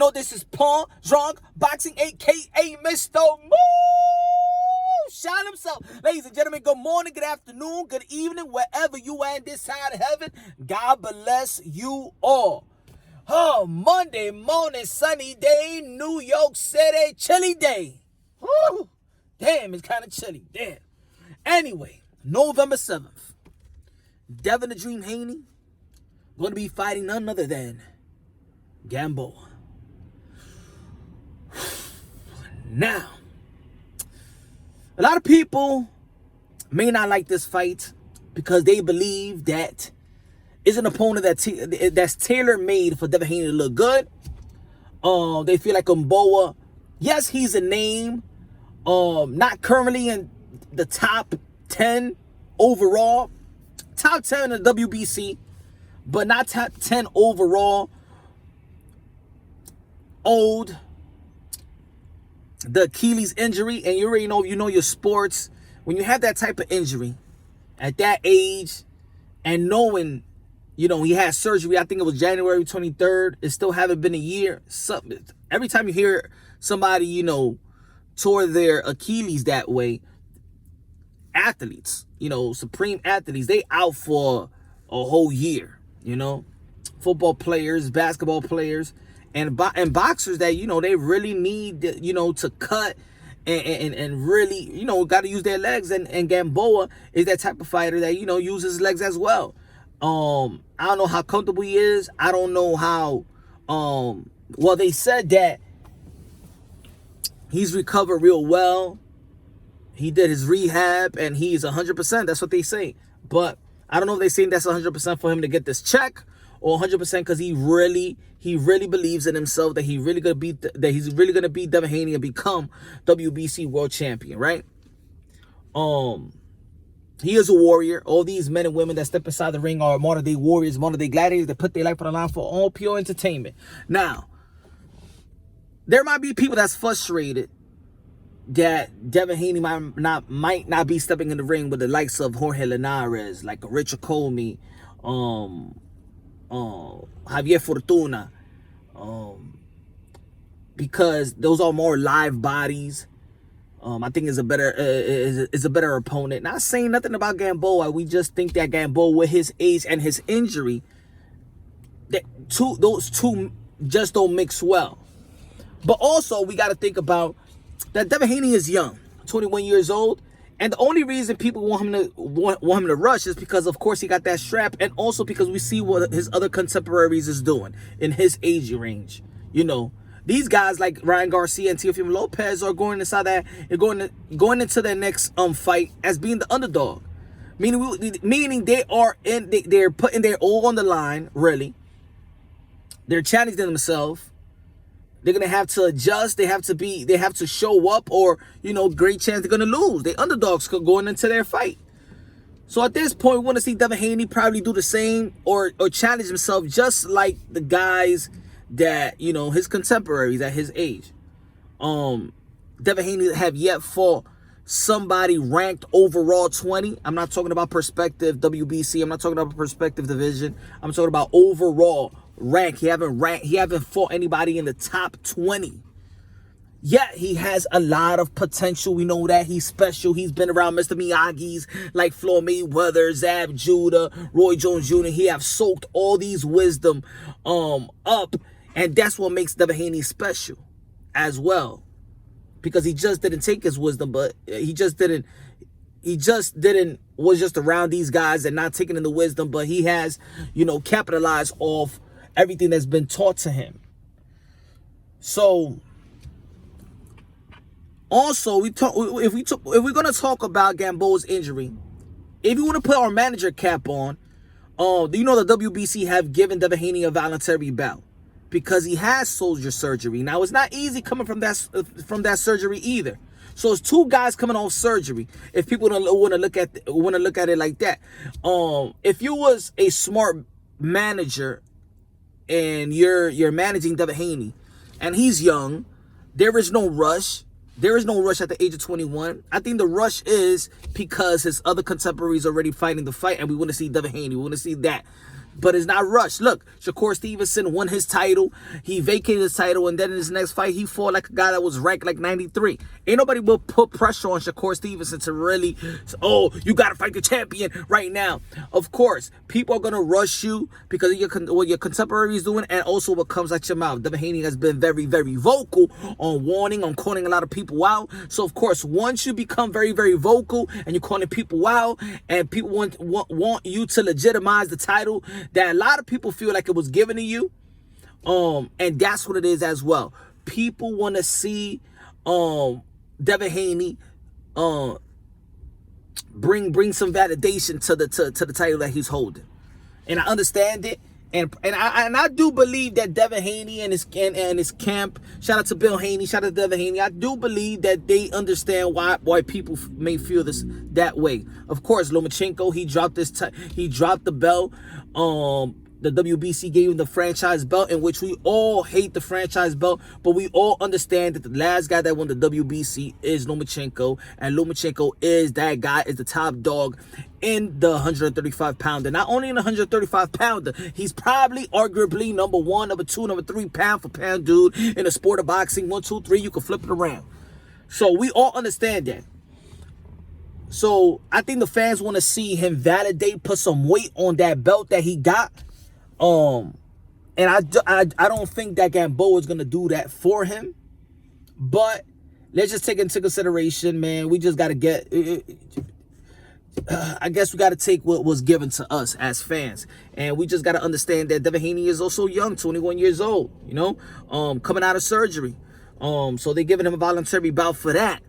know this is Pawn Drunk Boxing, a.k.a. Mr. Moo! Shine himself. Ladies and gentlemen, good morning, good afternoon, good evening, wherever you are in this side of heaven. God bless you all. Oh, Monday morning, sunny day, New York City, chilly day. Woo! Damn, it's kind of chilly. Damn. Anyway, November 7th, Devin the Dream Haney going to be fighting none other than Gamboa. Now, a lot of people may not like this fight because they believe that it's an opponent that's tailor-made for Devin Haney to look good. They feel like Gamboa, yes, he's a name, not currently in the top 10 overall, top 10 in the WBC, but not top 10 overall. Old, the Achilles injury, and you already know, you know your sports. When you have that type of injury at that age, and knowing, you know, he had surgery, I think it was January 23rd, it still haven't been a year. Every time you hear somebody, you know, tore their Achilles that way, athletes, you know, supreme athletes, they out for a whole year, you know. Football players, basketball players, and boxers that, you know, they really need, you know, to cut and really, you know, got to use their legs. And Gamboa is that type of fighter that, you know, uses legs as well. I don't know how comfortable he is. I don't know how, well, they said that he's recovered real well. He did his rehab and he's 100%. That's what they say. But I don't know if they're saying that's 100% for him to get this check, or 100% because he really believes in himself that he's really gonna beat Devin Haney and become WBC world champion, right? He is a warrior. All these men and women that step inside the ring are modern day warriors, modern day gladiators that put their life on the line for all pure entertainment. Now, there might be people that's frustrated that Devin Haney might not be stepping in the ring with the likes of Jorge Linares, like Richard Comey, Javier Fortuna, because those are more live bodies. I think is a better opponent. Not saying nothing about Gamboa. We just think that Gamboa, with his age and his injury, those two just don't mix well. But also, we got to think about that Devin Haney is young, 21 years old. And the only reason people want him to rush is because, of course, he got that strap, and also because we see what his other contemporaries is doing in his age range. You know, these guys like Ryan Garcia and Teofimo Lopez are going inside that, going into their next fight as being the underdog, meaning they're putting their all on the line. Really, they're challenging themselves. They're going to have to adjust. They have to show up, or, you know, great chance they're going to lose. They underdogs going into their fight. So at this point, we want to see Devin Haney probably do the same or challenge himself just like the guys that, you know, his contemporaries at his age. Devin Haney have yet fought somebody ranked overall 20. I'm not talking about perspective WBC. I'm not talking about perspective division. I'm talking about overall rank. He haven't fought anybody in the top 20. Yet he has a lot of potential. We know that he's special. He's been around Mr. Miyagi's like Floyd Mayweather, Zab Judah, Roy Jones Jr. He have soaked all these wisdom up, and that's what makes Devin Haney special as well. Because he just didn't take his wisdom, but was just around these guys and not taking in the wisdom, but he has, you know, capitalized off everything that's been taught to him. So also, if we're gonna talk about Gamboa's injury, if you want to put our manager cap on, do you know the WBC have given Devin Haney a voluntary bout because he has soldier surgery. Now, it's not easy coming from that surgery either. So it's two guys coming off surgery. If people don't want to look at it like that, if you was a smart manager and you're managing Devin Haney and he's young, there is no rush. There is no rush at the age of 21. I think the rush is because his other contemporaries are already fighting the fight, and we want to see Devin Haney. We want to see that but it's not rushed. Look, Shakur Stevenson won his title. He vacated his title, and then in his next fight, he fought like a guy that was ranked like 93. Ain't nobody will put pressure on Shakur Stevenson to really, oh, you got to fight the champion right now. Of course, people are going to rush you because of what your contemporaries doing, and also what comes out your mouth. Devin Haney has been very, very vocal on warning, on calling a lot of people out. So, of course, once you become very, very vocal and you're calling people out, and people want you to legitimize the title that a lot of people feel like it was given to you, and that's what it is as well. People want to see Devin Haney bring some validation to the title that he's holding, and I understand it. And I do believe that Devin Haney and his camp, shout out to Bill Haney, shout out to Devin Haney, I do believe that they understand why people may feel that way. Of course, Lomachenko, he dropped the belt. The WBC gave him the franchise belt, in which we all hate the franchise belt, but we all understand that the last guy that won the WBC is Lomachenko, and Lomachenko is that guy, is the top dog in the 135-pounder. Not only in the 135-pounder, he's probably arguably number 1, number 2, number 3 pound for pound dude in the sport of boxing. 1, 2, 3, you can flip it around. So we all understand that. So I think the fans want to see him validate, put some weight on that belt that he got. And I don't think that Gamboa is going to do that for him. But let's just take into consideration, man, we just got to get... I guess we got to take what was given to us as fans. And we just got to understand that Devin Haney is also young, 21 years old, you know, coming out of surgery. So they're giving him a voluntary bout for that.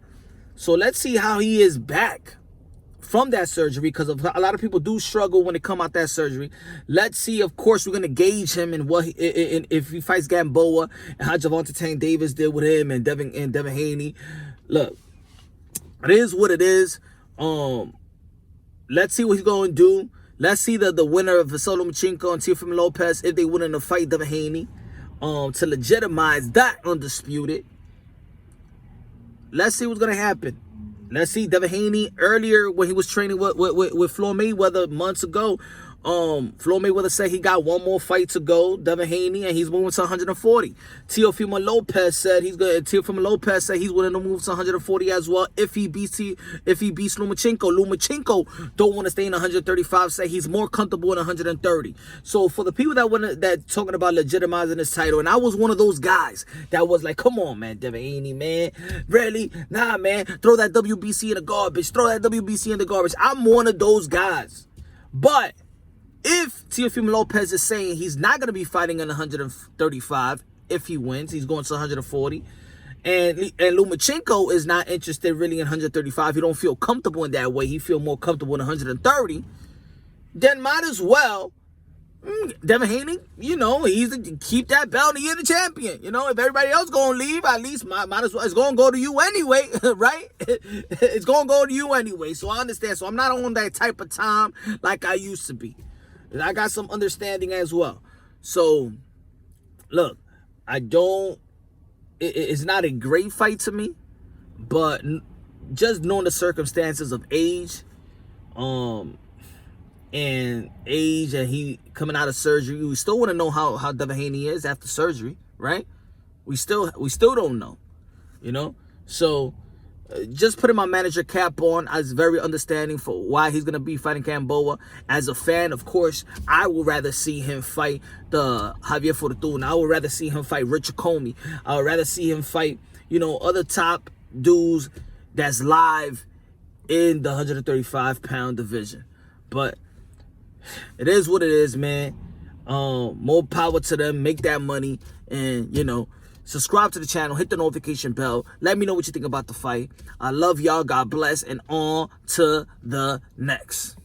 So let's see how he is back from that surgery, because a lot of people do struggle when they come out that surgery. Let's see. Of course, we're going to gauge him and if he fights Gamboa, and how Gervonta Tank Davis did with him and Devin Haney. Look, it is what it is. Let's see what he's going to do. Let's see the winner of Vasyl Lomachenko and Teofimo Lopez, if they win in the fight Devin Haney, to legitimize that undisputed. Let's see what's going to happen. Let's see. Devin Haney, earlier when he was training with Floyd Mayweather months ago, Floyd Mayweather said he got one more fight to go, Devin Haney, and he's moving to 140. Teofimo Lopez said he's willing to move to 140 as well if he beats Lomachenko. Lomachenko don't want to stay in 135, say he's more comfortable in 130. So for the people that talking about legitimizing this title, and I was one of those guys that was like, come on, man, Devin Haney, man, really? Nah, man, throw that WBC in the garbage. I'm one of those guys. But if Teofimo Lopez is saying he's not going to be fighting in 135, if he wins, he's going to 140. And Lomachenko is not interested really in 135. He don't feel comfortable in that way. He feel more comfortable in 130. Then might as well, Devin Haney, you know, keep that belt and you're the champion. You know, if everybody else going to leave, at least might as well. It's going to go to you anyway, right? It's going to go to you anyway. So I understand. So I'm not on that type of time like I used to be. I got some understanding as well. So, look, it's not a great fight to me, but just knowing the circumstances of age, and he coming out of surgery, we still want to know how Devin Haney is after surgery, right? We still don't know, you know? So, just putting my manager cap on, I was very understanding for why he's going to be fighting Gamboa. As a fan, of course, I would rather see him fight the Javier Fortuna. I would rather see him fight Richard Comey. I would rather see him fight, you know, other top dudes that's live in the 135-pound division. But it is what it is, man. More power to them. Make that money. And, you know, subscribe to the channel. Hit the notification bell. Let me know what you think about the fight. I love y'all. God bless. And on to the next.